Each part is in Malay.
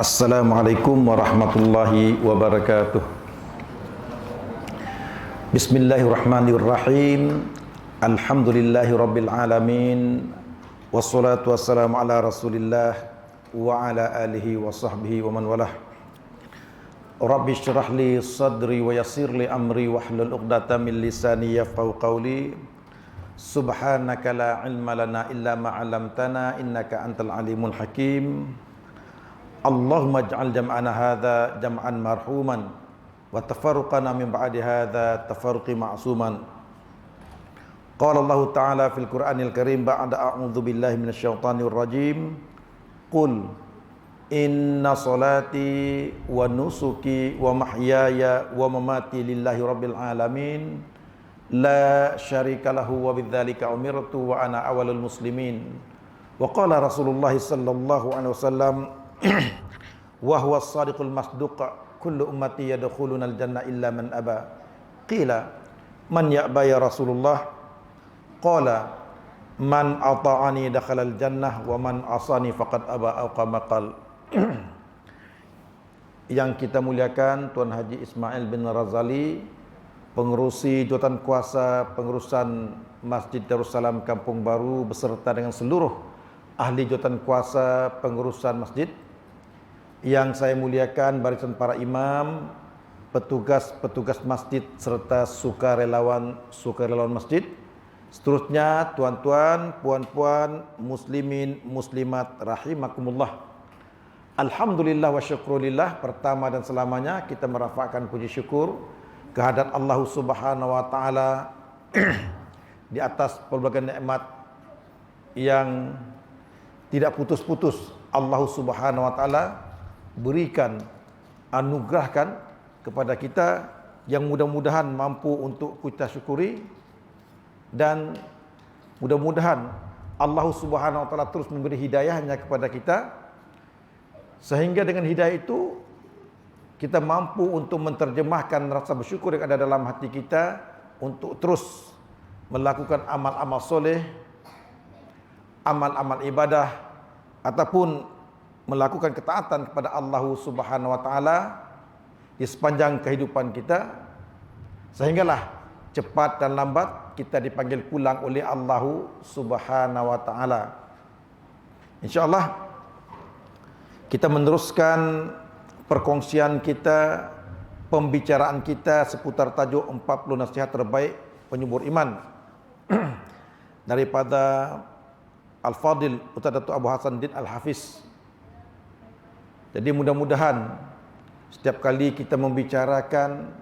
Assalamualaikum warahmatullahi wabarakatuh. Bismillahirrahmanirrahim. Alhamdulillahi rabbil alamin. Wassalatu wassalamu ala rasulillah wa ala alihi wa sahbihi wa man walah. Rabbi syrah li sadri wa yassir li amri wahlul uqdatam min lisani yafqahu qawli. Subhanaka la ilma lana illa ma 'allamtana innaka antal alimul hakim. Allahumma ij'al jam'ana hadza jam'an marhuman wa tafarruqana min ba'di hadza tafarruqi ma'suman. Qala Allah Ta'ala fil Qur'anil Karim ba'da a'udzu billahi minasyaitonir rajim. Qul inna salati wa nusuki wa mahyaya wa mamati lillahi rabbil alamin la syarika lahu wa bidzalika umirtu wa ana awwalul muslimin. Wa qala Rasulullah sallallahu alaihi wasallam wa huwa as-sadiqul masduq kullu ummati yadkhuluna al-jannah illa man aba. Qila man ya'ba ya Rasulullah? Qala man ata'ani dakhala al-jannah wa man asani faqad aba aw kama qala. Yang kita muliakan Tuan Haji Ismail bin Razali, pengerusi jawatan kuasa pengurusan Masjid Darussalam Kampung Baru beserta dengan seluruh ahli jawatan kuasa pengurusan masjid. Yang saya muliakan barisan para imam, petugas-petugas masjid serta sukarelawan masjid. Seterusnya tuan-tuan, puan-puan, muslimin, muslimat rahimakumullah. Alhamdulillah wa syukrulillah, pertama dan selamanya kita merafakkan puji syukur kehadirat Allah Subhanahu wa taala di atas pelbagai nikmat yang tidak putus-putus Allah Subhanahu wa taala berikan, anugerahkan kepada kita, yang mudah-mudahan mampu untuk kita syukuri, dan mudah-mudahan Allah Subhanahu wa taala terus memberi hidayahnya kepada kita sehingga dengan hidayah itu kita mampu untuk menerjemahkan rasa bersyukur yang ada dalam hati kita untuk terus melakukan amal-amal soleh, amal-amal ibadah, ataupun melakukan ketaatan kepada Allah Subhanahu wa taala di sepanjang kehidupan kita, sehinggalah cepat dan lambat kita dipanggil pulang oleh Allah Subhanahu wa taala. Insyaallah kita meneruskan perkongsian kita, pembicaraan kita seputar tajuk 40 nasihat terbaik penyubur iman daripada Al-Fadil Ustaz Datuk Abu Hasan Din Al-Hafiz. Jadi mudah-mudahan setiap kali kita membicarakan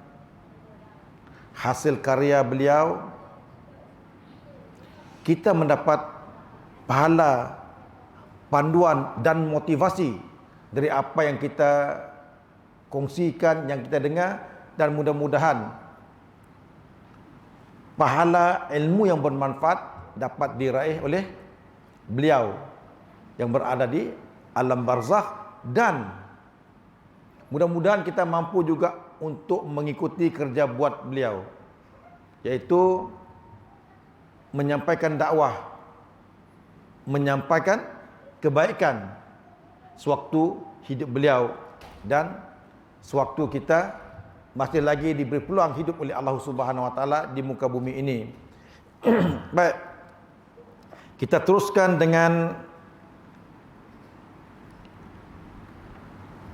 hasil karya beliau, kita mendapat pahala, panduan dan motivasi dari apa yang kita kongsikan, yang kita dengar, dan mudah-mudahan pahala ilmu yang bermanfaat dapat diraih oleh beliau yang berada di alam barzakh, dan mudah-mudahan kita mampu juga untuk mengikuti kerja buat beliau, yaitu menyampaikan dakwah, menyampaikan kebaikan sewaktu hidup beliau dan sewaktu kita masih lagi diberi peluang hidup oleh Allah Subhanahu wa taala di muka bumi ini. Baik, kita teruskan dengan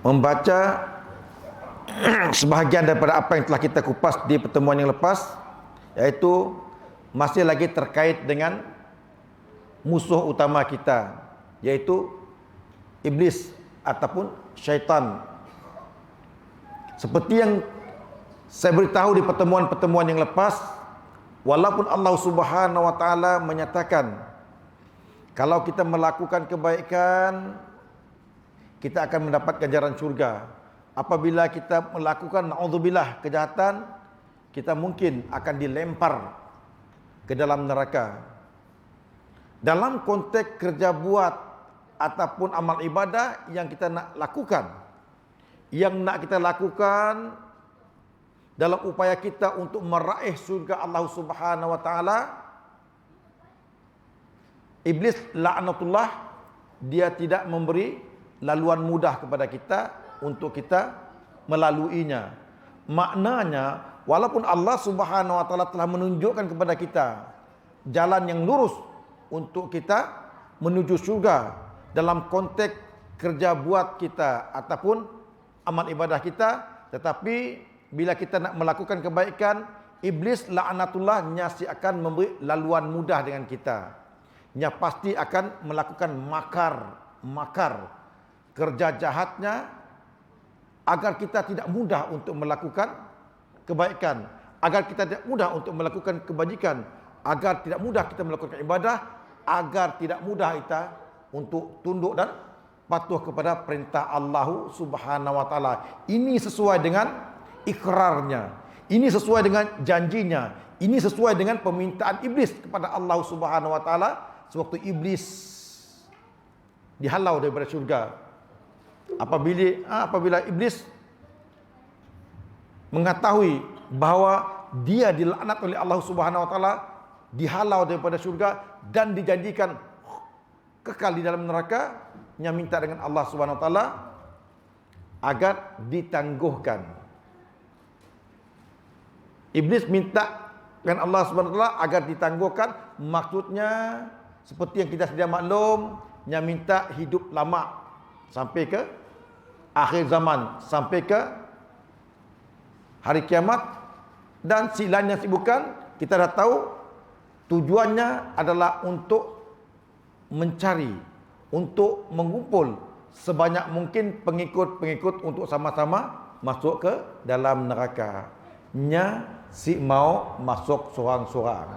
membaca sebahagian daripada apa yang telah kita kupas di pertemuan yang lepas, yaitu masih lagi terkait dengan musuh utama kita, yaitu iblis ataupun syaitan. Seperti yang saya beritahu di pertemuan-pertemuan yang lepas, walaupun Allah Subhanahu wa taala menyatakan kalau kita melakukan kebaikan kita akan mendapat ganjaran syurga, apabila kita melakukan naudzubillah kejahatan, kita mungkin akan dilempar ke dalam neraka. Dalam konteks kerja buat ataupun amal ibadah yang kita nak lakukan, dalam upaya kita untuk meraih surga Allah Subhanahu wa taala, iblis laknatullah dia tidak memberi laluan mudah kepada kita untuk kita melaluinya. Maknanya, walaupun Allah Subhanahu wa taala telah menunjukkan kepada kita jalan yang lurus untuk kita menuju surga dalam konteks kerja buat kita ataupun amal ibadah kita, tetapi bila kita nak melakukan kebaikan, iblis laknatullah nyasi akan memberi laluan mudah dengan kita. Nya pasti akan melakukan makar kerja jahatnya agar kita tidak mudah untuk melakukan kebaikan, agar kita tidak mudah untuk melakukan kebajikan, agar tidak mudah kita melakukan ibadah, agar tidak mudah kita untuk tunduk dan patuh kepada perintah Allah Subhanahu wa taala. Ini sesuai dengan ikrarnya, ini sesuai dengan janjinya, ini sesuai dengan permintaan iblis kepada Allah Subhanahu wa taala sewaktu iblis dihalau daripada syurga. Apabila iblis mengetahui bahawa dia dilaknat oleh Allah Subhanahu wa taala, dihalau daripada syurga dan dijanjikan kekal di dalam neraka, nya minta dengan Allah Subhanahu wa taala agar ditangguhkan. Iblis minta dengan Allah Subhanahu wa taala agar ditangguhkan, maksudnya seperti yang kita sedia maklum, nya minta hidup lama sampai ke akhir zaman, sampai ke hari kiamat. Dan silanya sibukan kita dah tahu tujuannya adalah untuk mencari, untuk mengumpul sebanyak mungkin pengikut-pengikut untuk sama-sama masuk ke dalam neraka. Nya si mau masuk sorang-sorang.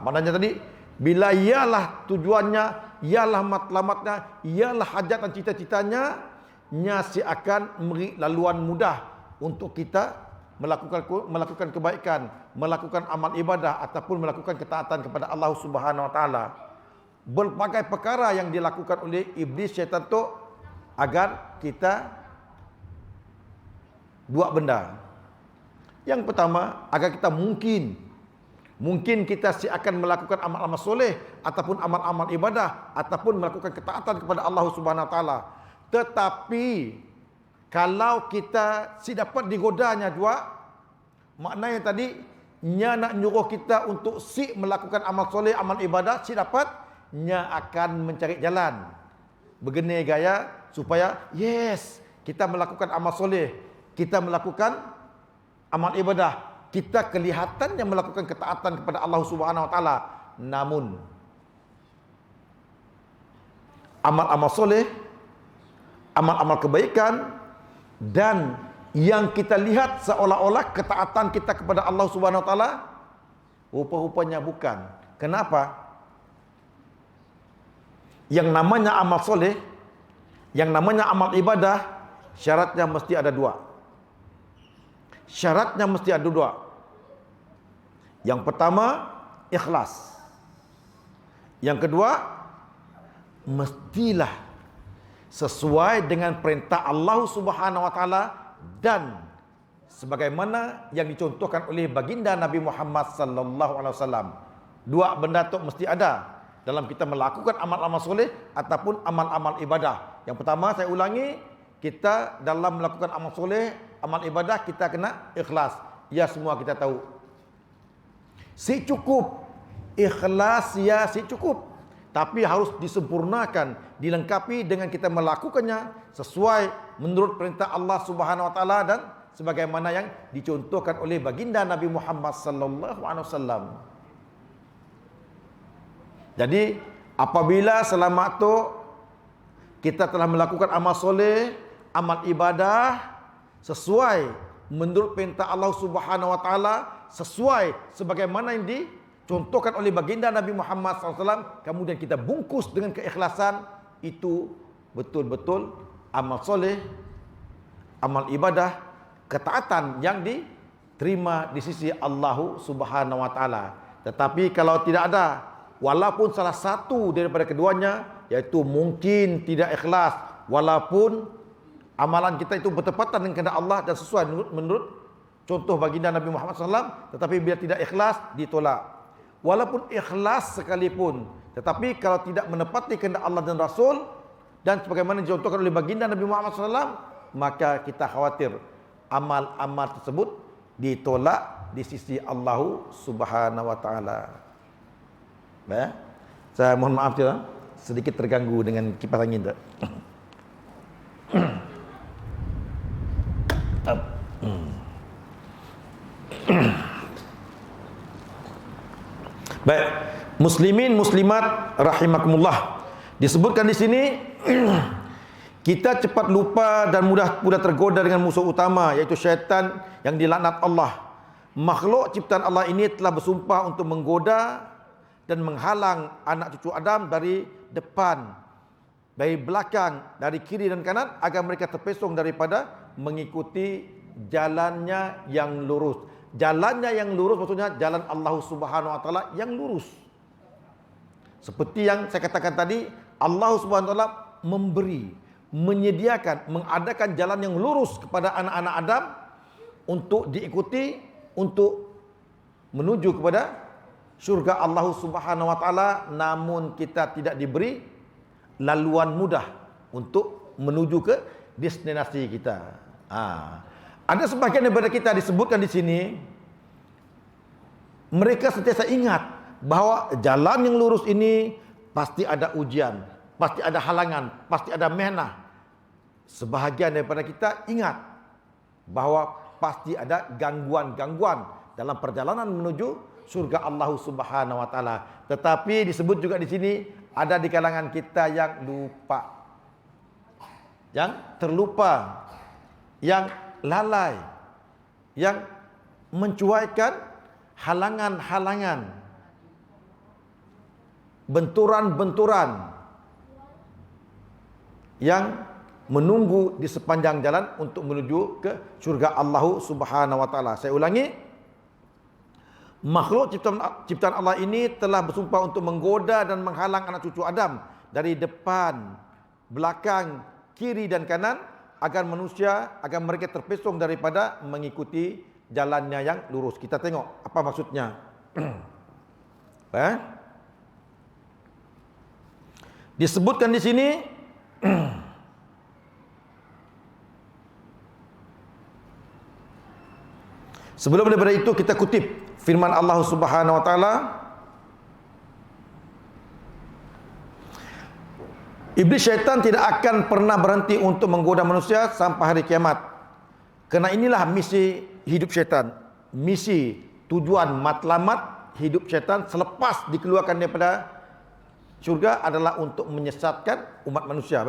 Maknanya tadi, bila ialah tujuannya, ialah matlamatnya, ialah hajat dan cita-citanya, nya si akan memberi laluan mudah untuk kita melakukan kebaikan, melakukan amal ibadah ataupun melakukan ketaatan kepada Allah Subhanahu wa taala. Berbagai perkara yang dilakukan oleh iblis syaitan tu agar kita buat benda. Yang pertama, agar kita mungkin kita akan melakukan amal-amal soleh ataupun amal-amal ibadah ataupun melakukan ketaatan kepada Allah Subhanahu wa taala. Tetapi kalau kita dapat digodanya juga, maknanya tadi nya nak nyuruh kita untuk melakukan amal soleh, amal ibadah, dapat nya akan mencari jalan begini gaya supaya kita melakukan amal soleh, kita melakukan amal ibadah, kita kelihatannya melakukan ketaatan kepada Allah Subhanahu wa taala. Namun amal-amal soleh, amal-amal kebaikan dan yang kita lihat seolah-olah ketaatan kita kepada Allah Subhanahu wa taala, rupa-rupanya bukan. Kenapa? Yang namanya amal soleh, yang namanya amal ibadah, syaratnya mesti ada dua. Syaratnya mesti ada dua. Yang pertama, ikhlas. Yang kedua, mestilah sesuai dengan perintah Allah Subhanahu wa taala dan sebagaimana yang dicontohkan oleh baginda Nabi Muhammad sallallahu alaihi wasallam. Dua benda tu mesti ada dalam kita melakukan amal-amal soleh ataupun amal-amal ibadah. Yang pertama, saya ulangi, kita dalam melakukan amal soleh, amal ibadah, kita kena ikhlas. Ya, semua kita tahu. Si cukup. Ikhlas ya si cukup. Tapi harus disempurnakan, dilengkapi dengan kita melakukannya sesuai menurut perintah Allah Subhanahu wa taala dan sebagaimana yang dicontohkan oleh baginda Nabi Muhammad sallallahu alaihi wasallam. Jadi apabila selama itu kita telah melakukan amal soleh, amal ibadah sesuai menurut perintah Allah Subhanahu wa taala, sesuai sebagaimana yang dicontohkan oleh baginda Nabi Muhammad SAW, kemudian kita bungkus dengan keikhlasan, itu betul-betul amal soleh, amal ibadah, ketaatan yang diterima di sisi Allah Subhanahu wa taala. Tetapi kalau tidak ada, walaupun salah satu daripada keduanya, yaitu mungkin tidak ikhlas, walaupun amalan kita itu bertepatan dengan kehendak Allah dan sesuai menurut contoh baginda Nabi Muhammad SAW, tetapi bila tidak ikhlas, ditolak. Walaupun ikhlas sekalipun, tetapi kalau tidak menepati kehendak Allah dan Rasul, dan sebagaimana dicontohkan oleh baginda Nabi Muhammad SAW, maka kita khawatir amal-amal tersebut ditolak di sisi Allah Subhanahu wa taala. Ya. Saya mohon maaf ya, sedikit terganggu dengan kipas angin tak? Baik, muslimin muslimat rahimakumullah. Disebutkan di sini kita cepat lupa dan mudah tergoda dengan musuh utama, yaitu syaitan yang dilaknat Allah. Makhluk ciptaan Allah ini telah bersumpah untuk menggoda dan menghalang anak cucu Adam dari depan, dari belakang, dari kiri dan kanan, agar mereka terpesong daripada mengikuti jalannya yang lurus. Jalannya yang lurus maksudnya jalan Allah Subhanahu wa taala yang lurus. Seperti yang saya katakan tadi, Allah Subhanahu wa taala memberi, menyediakan, mengadakan jalan yang lurus kepada anak-anak Adam untuk diikuti, untuk menuju kepada surga Allah Subhanahu wa taala, namun kita tidak diberi laluan mudah untuk menuju ke destinasi kita. Ada sebagian daripada kita disebutkan di sini, mereka sentiasa ingat bahwa jalan yang lurus ini pasti ada ujian, pasti ada halangan, pasti ada mihnah. Sebahagian daripada kita ingat bahwa pasti ada gangguan-gangguan dalam perjalanan menuju surga Allah Subhanahu wa taala. Tetapi disebut juga di sini ada di kalangan kita yang lupa, yang terlupa, yang lalai, yang mencuaikan halangan-halangan, benturan-benturan yang menunggu di sepanjang jalan untuk menuju ke surga Allah Subhanahu wa taala. Saya ulangi, makhluk ciptaan Allah ini telah bersumpah untuk menggoda dan menghalang anak cucu Adam dari depan, belakang, kiri dan kanan, agar mereka terpesong daripada mengikuti jalannya yang lurus. Kita tengok apa maksudnya. Disebutkan di sini sebelum daripada itu kita kutip firman Allah Subhanahu wa taala, iblis syaitan tidak akan pernah berhenti untuk menggoda manusia sampai hari kiamat. Kerana inilah misi hidup syaitan. Misi, tujuan, matlamat hidup syaitan selepas dikeluarkan daripada syurga adalah untuk menyesatkan umat manusia.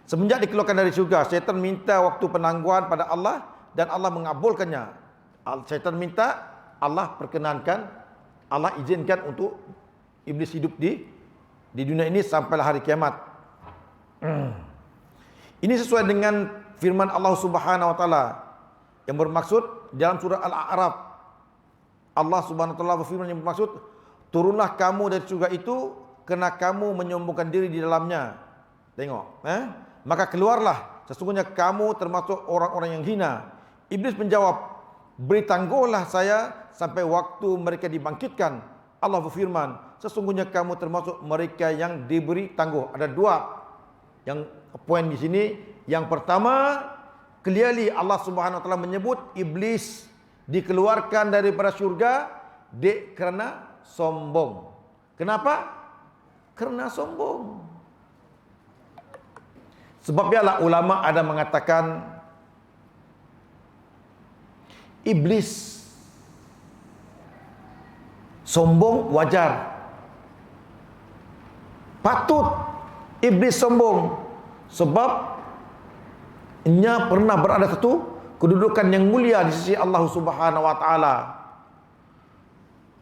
Semenjak dikeluarkan dari syurga, syaitan minta waktu penangguhan pada Allah dan Allah mengabulkannya. Syaitan minta, Allah perkenankan, Allah izinkan untuk iblis hidup di dunia ini sampailah hari kiamat. Ini sesuai dengan firman Allah Subhanahu wa taala yang bermaksud dalam surah Al-A'raf. Allah Subhanahu wa taala berfirman yang bermaksud, turunlah kamu dari surga itu kerana kamu menyombongkan diri di dalamnya. Tengok, maka keluarlah, sesungguhnya kamu termasuk orang-orang yang hina. Iblis menjawab, beri tangguhlah saya sampai waktu mereka dibangkitkan. Allah berfirman, sesungguhnya kamu termasuk mereka yang diberi tangguh. Ada dua yang poin di sini. Yang pertama, clearly Allah Subhanahu wa taala menyebut iblis dikeluarkan daripada syurga kerana sombong. Kenapa? Kerana sombong. Sebab ialah ulama ada mengatakan iblis sombong wajar. Patut iblis sombong sebab nya pernah berada satu kedudukan yang mulia di sisi Allah Subhanahu wa taala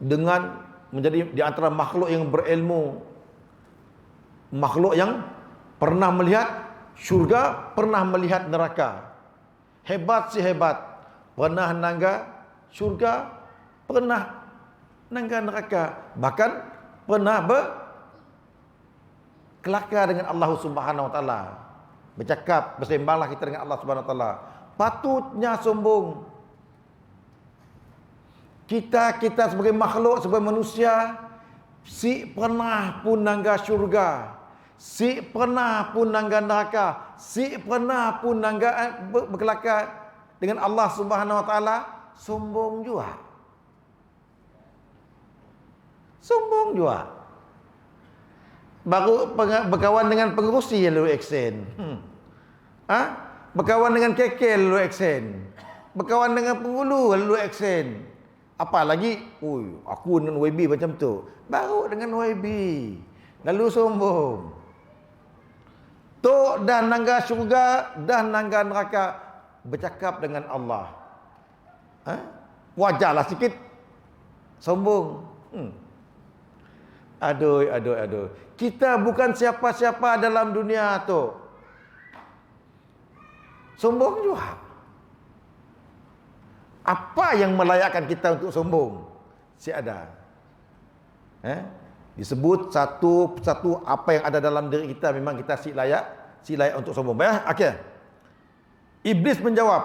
dengan menjadi di antara makhluk yang berilmu, makhluk yang pernah melihat syurga, pernah melihat neraka. Hebat si hebat, pernah nangga syurga, pernah nangga neraka, bahkan pernah berkelakar dengan Allah Subhanahu wa taala. Bercakap, bersembahlah kita dengan Allah Subhanahu wa taala. Patutnya sombong. Kita sebagai makhluk, sebagai manusia, si pernah pun nangga syurga, Si pernah pun nangga neraka, si pernah pun nangga berkelakar dengan Allah Subhanahu wa taala, sombong juga. Sombong juga. Baru berkawan dengan pengerusi lalu aksen. Berkawan dengan kekel lalu aksen. Berkawan dengan penghulu lalu aksen. Apa lagi? Aku dengan YB macam tu. Baru dengan YB. Lalu sombong. Tok dah nangga syurga, dah nangga neraka, bercakap dengan Allah. Wajarlah sikit sombong. Aduh. Kita bukan siapa-siapa dalam dunia tu. Sombong juga. Apa yang melayakkan kita untuk sombong? Si ada. Disebut satu persatu apa yang ada dalam diri kita, memang kita si layak untuk sombong. Baik, okey. Iblis menjawab,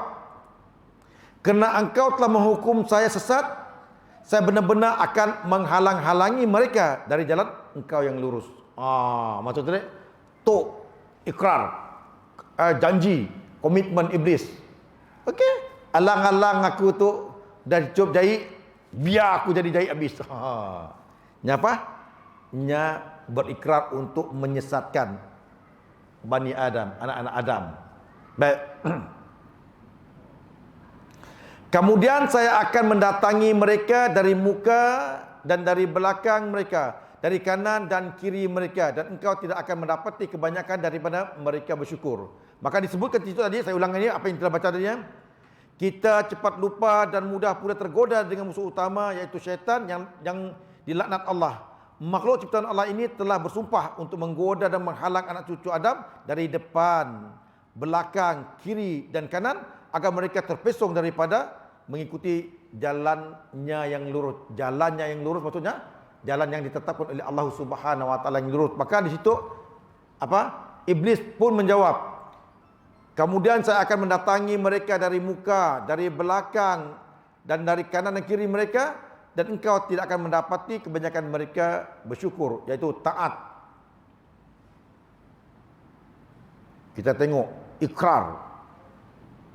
"Kerana engkau telah menghukum saya sesat, saya benar-benar akan menghalang-halangi mereka dari jalan engkau yang lurus." Maksudnya tu ikrar, janji, komitmen iblis. Okey, alang-alang aku tu dah cup jahit, biar aku jadi jahit habis. Nyapa? Nya berikrar untuk menyesatkan Bani Adam, anak-anak Adam. Baik. Kemudian saya akan mendatangi mereka dari muka dan dari belakang mereka, dari kanan dan kiri mereka, dan engkau tidak akan mendapati kebanyakan daripada mereka bersyukur. Maka disebutkan di situ tadi, saya ulang ini apa yang telah baca tadi. Kita cepat lupa dan mudah pula tergoda dengan musuh utama, yaitu syaitan yang dilaknat Allah. Makhluk ciptaan Allah ini telah bersumpah untuk menggoda dan menghalang anak cucu Adam dari depan, belakang, kiri dan kanan agar mereka terpesong daripada mengikuti jalannya yang lurus. Jalannya yang lurus maksudnya jalan yang ditetapkan oleh Allah Subhanahu wa taala yang lurus. Maka di situ Iblis pun menjawab, "Kemudian saya akan mendatangi mereka dari muka, dari belakang dan dari kanan dan kiri mereka, dan engkau tidak akan mendapati kebanyakan mereka bersyukur," yaitu taat. Kita tengok ikrar,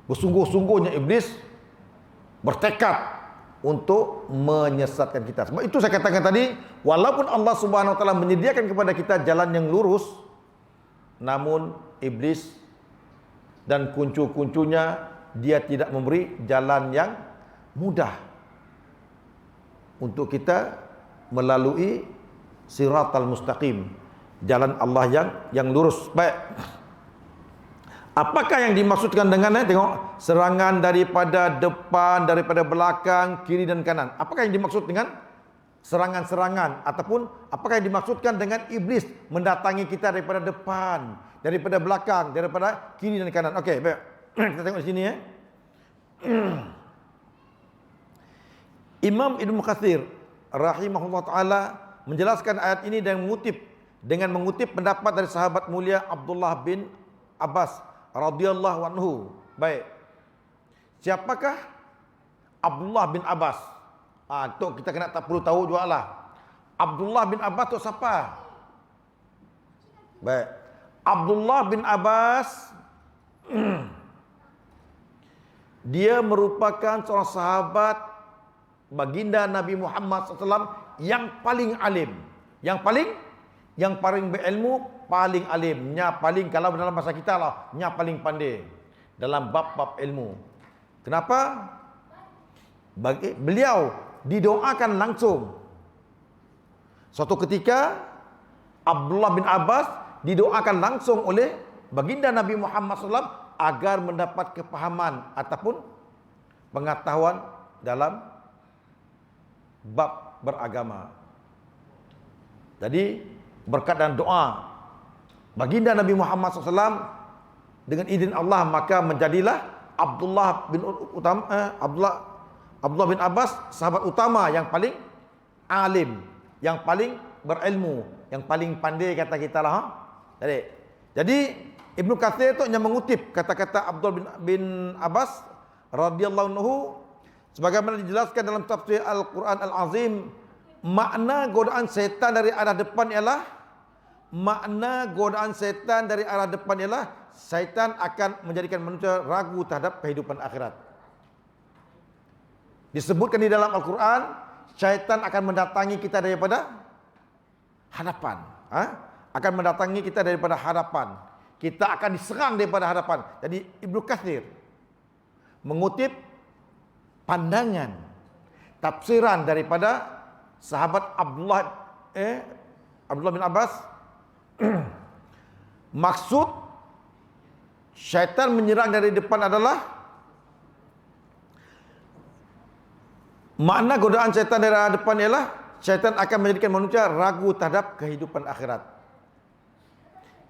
bersungguh-sungguhnya iblis bertekad untuk menyesatkan kita. Sebab itu saya katakan tadi, walaupun Allah Subhanahu wa taala menyediakan kepada kita jalan yang lurus, namun iblis dan kuncu-kuncunya dia tidak memberi jalan yang mudah untuk kita melalui siratal mustaqim, jalan Allah yang lurus. Baik. Apakah yang dimaksudkan dengan tengok serangan daripada depan, daripada belakang, kiri dan kanan? Apakah yang dimaksud dengan serangan-serangan, ataupun apakah yang dimaksudkan dengan iblis mendatangi kita daripada depan, daripada belakang, daripada kiri dan kanan? Okey, baik. Kita tengok di sini ya. Imam Ibnu Katsir rahimahullah taala menjelaskan ayat ini dengan mengutip pendapat dari sahabat mulia Abdullah bin Abbas radhiyallahu anhu. Baik. Siapakah Abdullah bin Abbas? Tu kita kena tak perlu tahu jugalah. Abdullah bin Abbas tu siapa? Baik. Abdullah bin Abbas dia merupakan seorang sahabat baginda Nabi Muhammad SAW yang paling alim, yang paling berilmu, paling alim, paling, kalau dalam bahasa kita lah, paling pandai dalam bab-bab ilmu. Kenapa? Beliau didoakan langsung. Suatu ketika Abdullah bin Abbas didoakan langsung oleh baginda Nabi Muhammad SAW agar mendapat kepahaman ataupun pengetahuan dalam bab beragama. Jadi berkat dan doa baginda Nabi Muhammad SAW dengan izin Allah, maka menjadilah Abdullah bin Abbas sahabat utama yang paling alim, yang paling berilmu, yang paling pandai kata kita lah. Jadi Ibnu Katsir itu yang mengutip kata-kata Abdullah bin Abbas radhiyallahu anhu sebagaimana dijelaskan dalam tafsir Al-Quran Al-Azim. Makna godaan setan dari arah depan ialah makna godaan syaitan dari arah depan ialah syaitan akan menjadikan manusia ragu terhadap kehidupan akhirat. Disebutkan di dalam Al-Quran, syaitan akan mendatangi kita daripada hadapan. Akan mendatangi kita daripada hadapan. Kita akan diserang daripada hadapan. Jadi Ibnu Katsir mengutip pandangan, tafsiran daripada sahabat Abdullah bin Abbas. Maksud syaitan menyerang dari depan adalah, makna godaan syaitan dari arah depan ialah syaitan akan menjadikan manusia ragu terhadap kehidupan akhirat,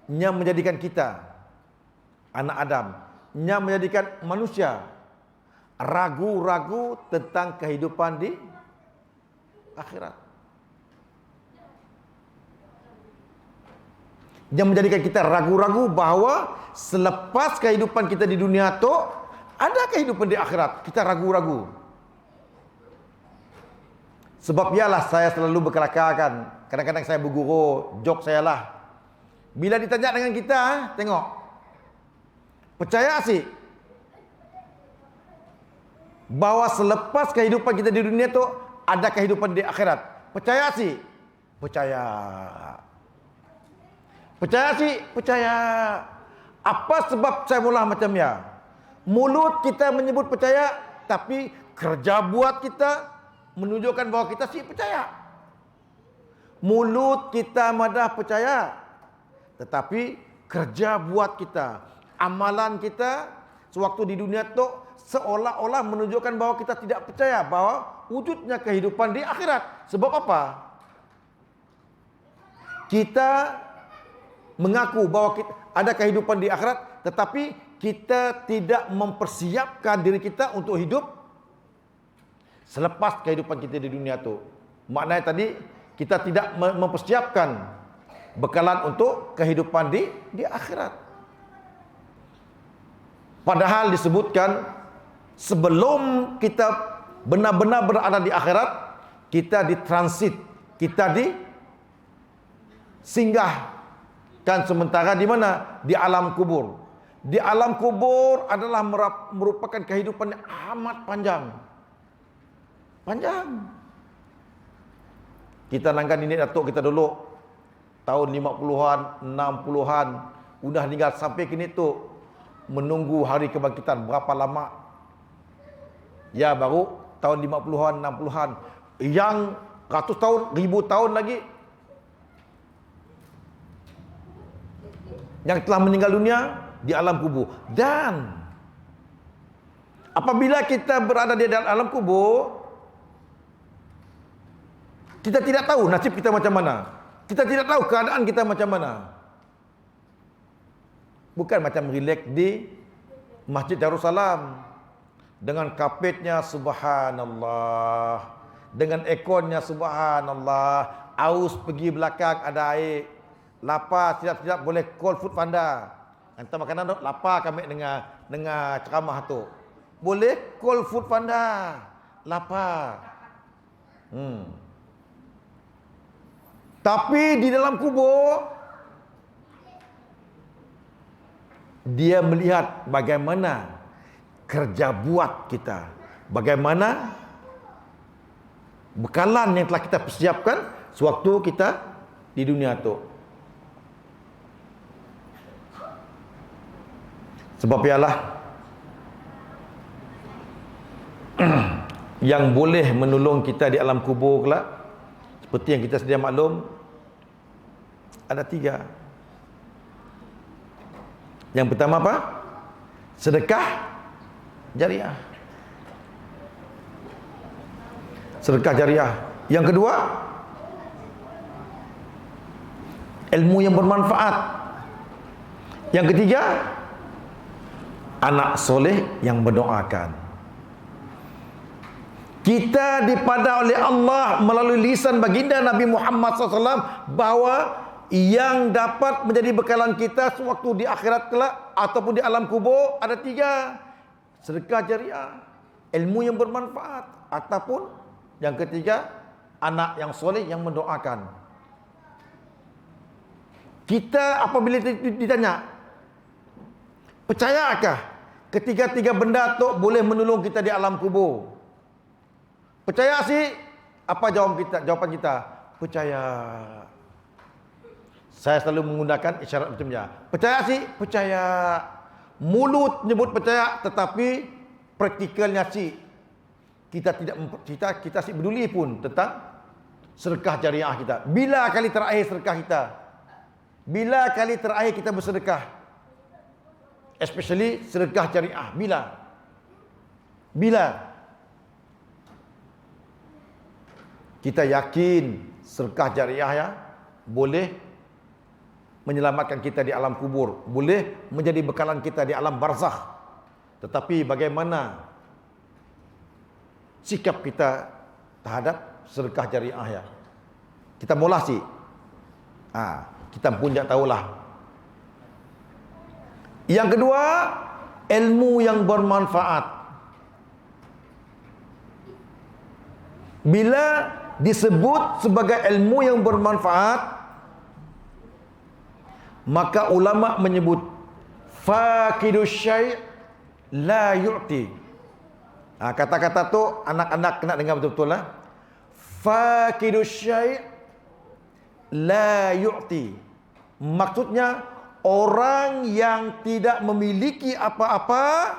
yang menjadikan kita, anak Adam, yang menjadikan manusia ragu-ragu tentang kehidupan di akhirat, yang menjadikan kita ragu-ragu bahawa selepas kehidupan kita di dunia tu ada kehidupan di akhirat. Kita ragu-ragu. Sebab ialah saya selalu berkelakar, kadang-kadang saya bergurau, jok saya lah. Bila ditanya dengan kita, tengok, percaya sih bahawa selepas kehidupan kita di dunia tu ada kehidupan di akhirat? Percaya sih? Percaya. Percaya sih? Percaya. Apa sebab saya mula macam ya? Mulut kita menyebut percaya, tapi kerja buat kita menunjukkan bahawa kita sih percaya. Mulut kita madah percaya, tetapi kerja buat kita, amalan kita sewaktu di dunia tu seolah-olah menunjukkan bahawa kita tidak percaya bahawa wujudnya kehidupan di akhirat. Sebab apa? Kita mengaku bahawa ada kehidupan di akhirat, tetapi kita tidak mempersiapkan diri kita untuk hidup selepas kehidupan kita di dunia tu. Maknanya tadi, kita tidak mempersiapkan bekalan untuk kehidupan di akhirat. Padahal disebutkan sebelum kita benar-benar berada di akhirat, kita ditransit, kita disinggahkan sementara di mana? Di alam kubur. Di alam kubur adalah merupakan kehidupan yang amat panjang. Panjang. Kita nangkan ini datuk kita dulu tahun 50-an, 60-an, udah tinggal sampai kini tu menunggu hari kebangkitan berapa lama? Ya baru tahun 50-an, 60-an. Yang ratus tahun, ribu tahun lagi yang telah meninggal dunia di alam kubur. Dan apabila kita berada di dalam alam kubur, kita tidak tahu nasib kita macam mana. Kita tidak tahu keadaan kita macam mana. Bukan macam relax di Masjid Darussalam dengan kapetnya subhanallah, dengan ekonnya subhanallah, aus pergi belakang ada air, lapar tidak boleh call food panda. Hantar makanan tu lapar kami dengar ceramah tu. Boleh call food panda, lapar. Tapi di dalam kubur dia melihat bagaimana kerja buat kita, bagaimana bekalan yang telah kita persiapkan sewaktu kita di dunia tu. Sebab ialah yang boleh menolong kita di alam kubur kelak, seperti yang kita sedia maklum, ada 3. Yang pertama apa? Sedekah jariah. Sedekah jariah. Yang kedua, ilmu yang bermanfaat. Yang ketiga, anak soleh yang mendoakan. Kita dipada oleh Allah melalui lisan baginda Nabi Muhammad SAW bahawa yang dapat menjadi bekalan kita sewaktu di akhirat kelak ataupun di alam kubur ada 3. Sedekah jariah, ilmu yang bermanfaat, ataupun yang ketiga, anak yang soleh yang mendoakan. Kita apabila ditanya, percayakah ketiga-tiga benda tu boleh menolong kita di alam kubur? Percaya sih? Apa jawaban kita? Percaya. Saya selalu menggunakan isyarat macam ni. Percaya sih? Percaya. Mulut nyebut percaya, tetapi praktikalnya sih kita sih peduli pun tentang sedekah jariah kita. Bila kali terakhir sedekah kita? Bila kali terakhir kita bersedekah? Especially sedekah jariah. Bila? Kita yakin sedekah jariah ya boleh menyelamatkan kita di alam kubur, boleh menjadi bekalan kita di alam barzakh. Tetapi bagaimana sikap kita terhadap sedekah jariah ya? Kita mula sih. Kita pun tak tahulah. Yang kedua, ilmu yang bermanfaat. Bila disebut sebagai ilmu yang bermanfaat, maka ulama menyebut faqidus syai' la yu'ti. Kata-kata tu anak-anak kena dengar betul-betul lah. Faqidus syai' la yu'ti. Maksudnya orang yang tidak memiliki apa-apa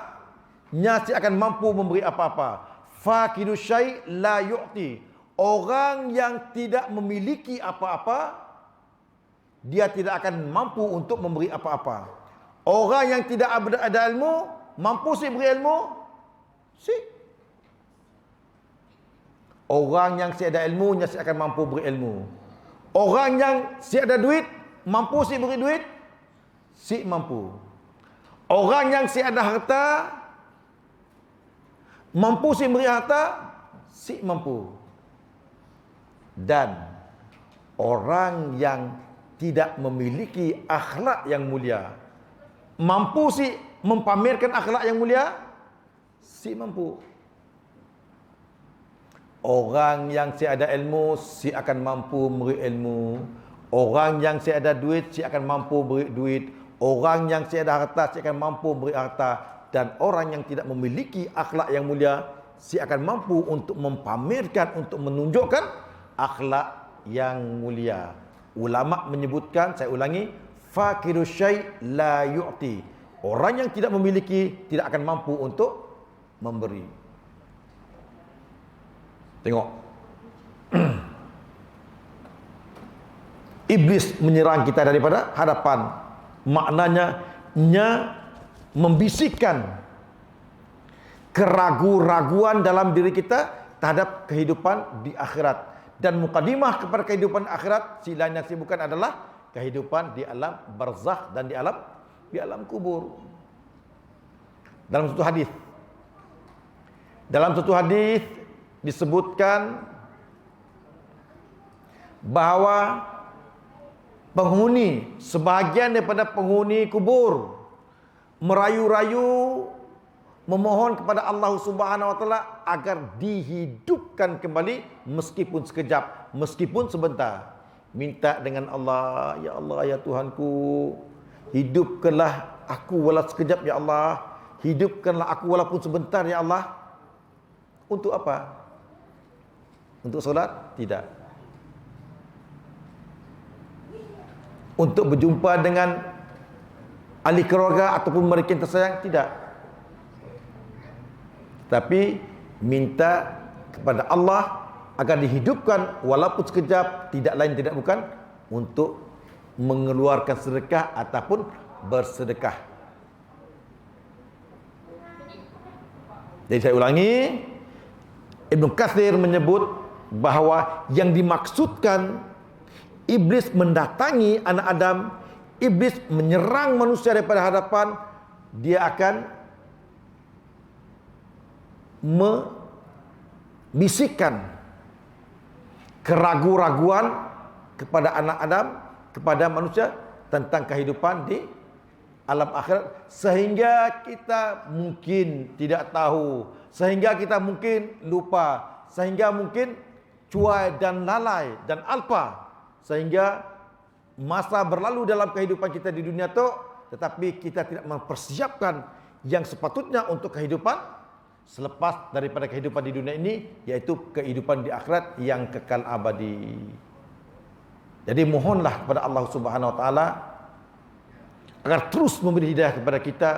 nyasi akan mampu memberi apa-apa. Faqidus syai' la yu'ti. Orang yang tidak memiliki apa-apa, dia tidak akan mampu untuk memberi apa-apa. Orang yang tidak ada ilmu, mampu sih beri ilmu? Sih. Orang yang si ada ilmu, dia akan mampu beri ilmu. Orang yang si ada duit, mampu sih beri duit? Si mampu. Orang yang si ada harta, mampu sih beri harta? Si mampu. Dan orang yang tidak memiliki akhlak yang mulia, mampu sih mempamerkan akhlak yang mulia? Si mampu. Orang yang si ada ilmu, si akan mampu memberi ilmu. Orang yang si ada duit, si akan mampu beri duit. Orang yang si ada harta, si akan mampu beri harta. Dan orang yang tidak memiliki akhlak yang mulia, si akan mampu untuk mempamerkan, untuk menunjukkan akhlak yang mulia. Ulama menyebutkan, saya ulangi, faqidus syai' la yu'ti. Orang yang tidak memiliki tidak akan mampu untuk memberi. Tengok. Iblis menyerang kita daripada hadapan. Maknanya membisikkan keraguan-raguan dalam diri kita terhadap kehidupan di akhirat. Dan mukadimah kepada kehidupan akhirat, sila yang bukan adalah kehidupan di alam barzakh dan di alam kubur. Dalam satu hadis disebutkan bahawa sebahagian daripada penghuni kubur merayu-rayu memohon kepada Allah Subhanahu wa taala agar dihidupkan kembali meskipun sekejap, meskipun sebentar. Minta dengan Allah, ya Allah, ya Tuhanku, hidupkanlah aku walau sekejap ya Allah. Hidupkanlah aku walaupun sebentar ya Allah. Untuk apa? Untuk solat? Tidak. Untuk berjumpa dengan ahli keluarga ataupun mereka yang tersayang? Tidak. Tapi minta kepada Allah agar dihidupkan walaupun sekejap, tidak lain tidak bukan untuk mengeluarkan sedekah ataupun bersedekah. Jadi saya ulangi, Ibnu Katsir menyebut bahawa yang dimaksudkan iblis mendatangi anak Adam, iblis menyerang manusia daripada hadapan, dia akan membisikkan keraguan-raguan kepada anak Adam, kepada manusia tentang kehidupan di alam akhirat, sehingga kita mungkin tidak tahu, sehingga kita mungkin lupa, sehingga mungkin cuai dan lalai dan alpa, sehingga masa berlalu dalam kehidupan kita di dunia itu, tetapi kita tidak mempersiapkan yang sepatutnya untuk kehidupan selepas daripada kehidupan di dunia ini, yaitu kehidupan di akhirat yang kekal abadi. Jadi mohonlah kepada Allah Subhanahu wa taala agar terus memberi hidayah kepada kita,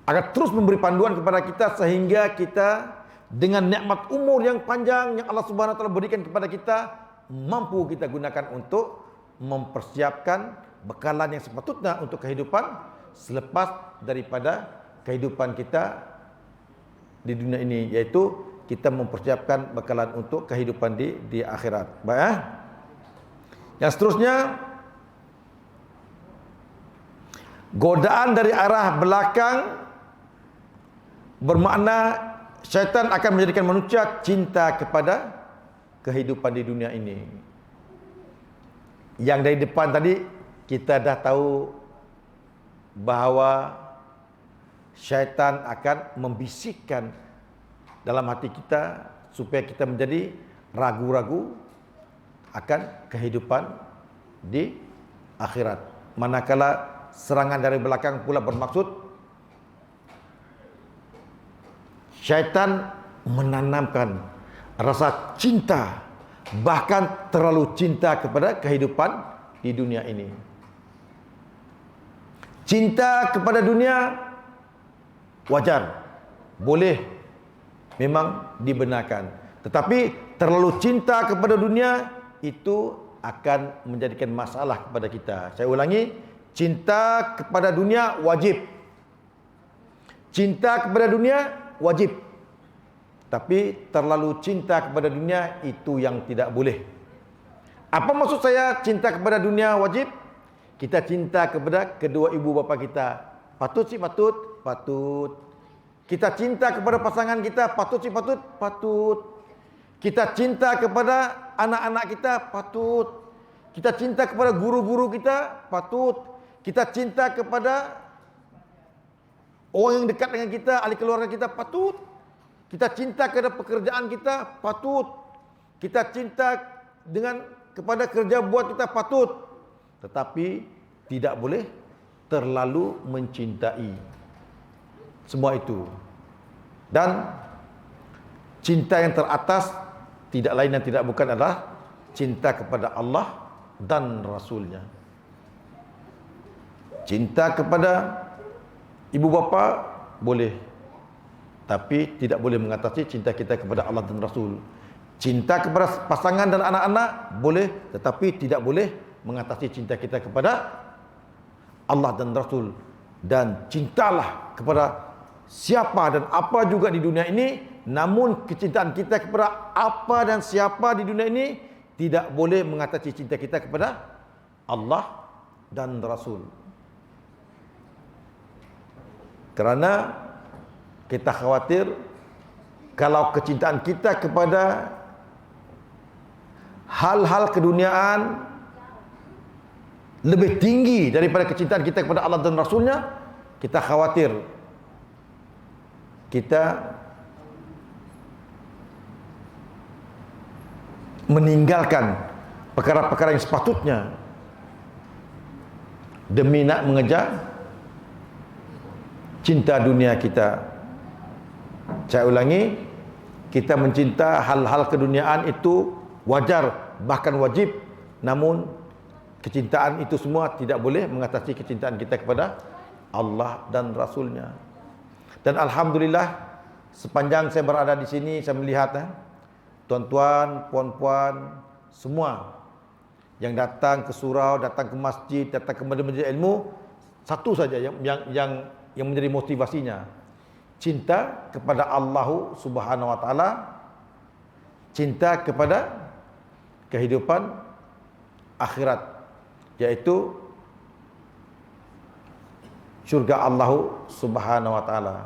agar terus memberi panduan kepada kita, sehingga kita dengan nikmat umur yang panjang yang Allah Subhanahu wa taala berikan kepada kita, mampu kita gunakan untuk mempersiapkan bekalan yang sepatutnya untuk kehidupan selepas daripada kehidupan kita di dunia ini, yaitu kita mempersiapkan bekalan untuk kehidupan di akhirat. Baik. Yang seterusnya, godaan dari arah belakang bermakna syaitan akan menjadikan manusia cinta kepada kehidupan di dunia ini. Yang dari depan tadi kita dah tahu bahawa syaitan akan membisikkan dalam hati kita supaya kita menjadi ragu-ragu akan kehidupan di akhirat. Manakala serangan dari belakang pula bermaksud syaitan menanamkan rasa cinta, bahkan terlalu cinta kepada kehidupan di dunia ini. Cinta kepada dunia wajar, boleh, memang dibenarkan. Tetapi terlalu cinta kepada dunia itu akan menjadikan masalah kepada kita. Saya ulangi, cinta kepada dunia wajib. Cinta kepada dunia wajib. Tapi terlalu cinta kepada dunia itu yang tidak boleh. Apa maksud saya cinta kepada dunia wajib? Kita cinta kepada kedua ibu bapa kita. Patut sih patut, patut. Kita cinta kepada pasangan kita, patut sih patut, patut. Kita cinta kepada anak-anak kita, patut. Kita cinta kepada guru-guru kita, patut. Kita cinta kepada orang yang dekat dengan kita, ahli keluarga kita, patut. Kita cinta kepada pekerjaan kita, patut. Kita cinta kepada kerja buat kita, patut. Tetapi tidak boleh terlalu mencintai semua itu. Dan cinta yang teratas tidak lain dan tidak bukan adalah cinta kepada Allah dan Rasulnya. Cinta kepada ibu bapa boleh, tapi tidak boleh mengatasi cinta kita kepada Allah dan Rasul. Cinta kepada pasangan dan anak-anak boleh, tetapi tidak boleh mengatasi cinta kita kepada Allah dan Rasul. Dan cintalah kepada siapa dan apa juga di dunia ini, namun kecintaan kita kepada apa dan siapa di dunia ini tidak boleh mengatasi cinta kita kepada Allah dan Rasul. Kerana kita khawatir kalau kecintaan kita kepada hal-hal keduniaan lebih tinggi daripada kecintaan kita kepada Allah dan Rasulnya, kita khawatir kita meninggalkan perkara-perkara yang sepatutnya demi nak mengejar cinta dunia kita. Saya ulangi, kita mencinta hal-hal keduniaan itu wajar, bahkan wajib. Namun kecintaan itu semua tidak boleh mengatasi kecintaan kita kepada Allah dan Rasulnya. Dan Alhamdulillah, sepanjang saya berada di sini, saya melihat tuan-tuan, puan-puan, semua yang datang ke surau, datang ke masjid, datang ke majlis ilmu, satu saja yang menjadi motivasinya, cinta kepada Allah Subhanahu wa taala, cinta kepada kehidupan akhirat, yaitu syurga Allah Subhanahu wa taala.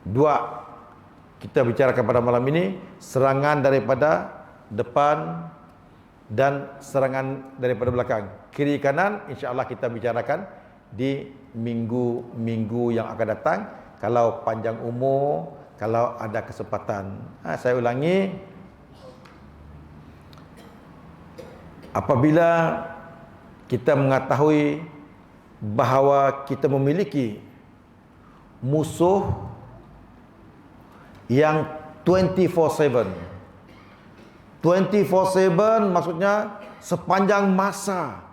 Dua kita bicarakan pada malam ini, serangan daripada depan dan serangan daripada belakang. Kiri kanan insya-Allah kita bicarakan di minggu-minggu yang akan datang, kalau panjang umur, kalau ada kesempatan. Saya ulangi, Apabila kita mengetahui bahawa kita memiliki musuh yang 24/7. 24/7 maksudnya sepanjang masa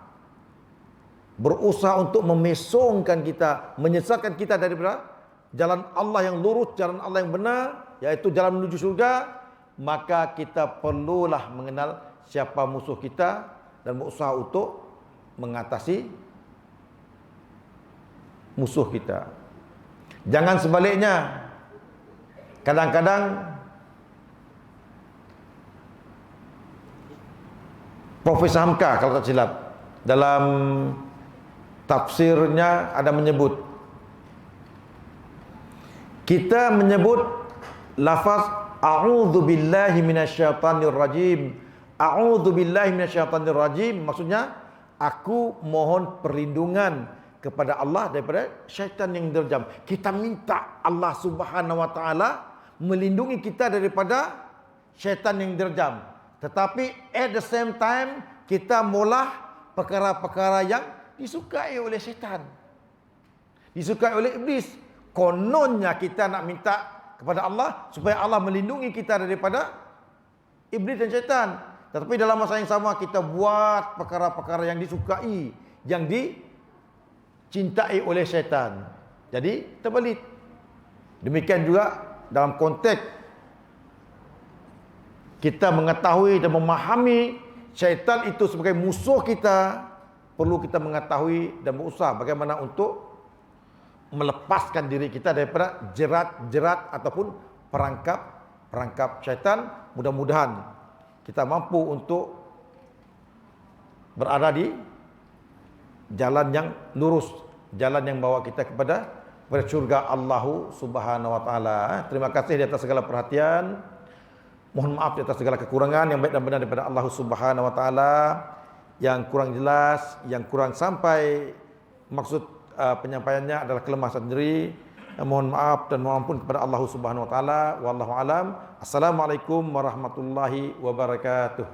berusaha untuk memesongkan kita, menyesatkan kita daripada jalan Allah yang lurus, jalan Allah yang benar, yaitu jalan menuju surga. Maka kita perlulah mengenal siapa musuh kita dan berusaha untuk mengatasi musuh kita. Jangan sebaliknya. Kadang-kadang Profesor Hamka kalau tak silap dalam tafsirnya ada menyebut, kita menyebut lafaz a'udzu billahi minasyaitonir rajim. A'udzu billahi minasyaitonir rajim maksudnya aku mohon perlindungan kepada Allah daripada syaitan yang derjam. Kita minta Allah Subhanahu wa taala melindungi kita daripada syaitan yang derjam. Tetapi at the same time kita maulah perkara-perkara yang disukai oleh syaitan, disukai oleh iblis. Kononnya kita nak minta kepada Allah supaya Allah melindungi kita daripada iblis dan syaitan. Tetapi dalam masa yang sama kita buat perkara-perkara yang disukai, yang dicintai oleh syaitan. Jadi terbalik. Demikian juga dalam konteks kita mengetahui dan memahami syaitan itu sebagai musuh kita, perlu kita mengetahui dan berusaha bagaimana untuk melepaskan diri kita daripada jerat-jerat ataupun perangkap syaitan. Mudah-mudahan kita mampu untuk berada di jalan yang lurus, jalan yang bawa kita kepada surga Allah Subhanahu wa taala. Terima kasih di atas segala perhatian. Mohon maaf di atas segala kekurangan, yang baik dan benar daripada Allah Subhanahu wa taala. Yang kurang jelas, yang kurang sampai maksud penyampaiannya adalah kelemahan sendiri. Mohon maaf dan mohon ampun kepada Allah Subhanahu wa taala. Wallahu alam. Assalamualaikum warahmatullahi wabarakatuh.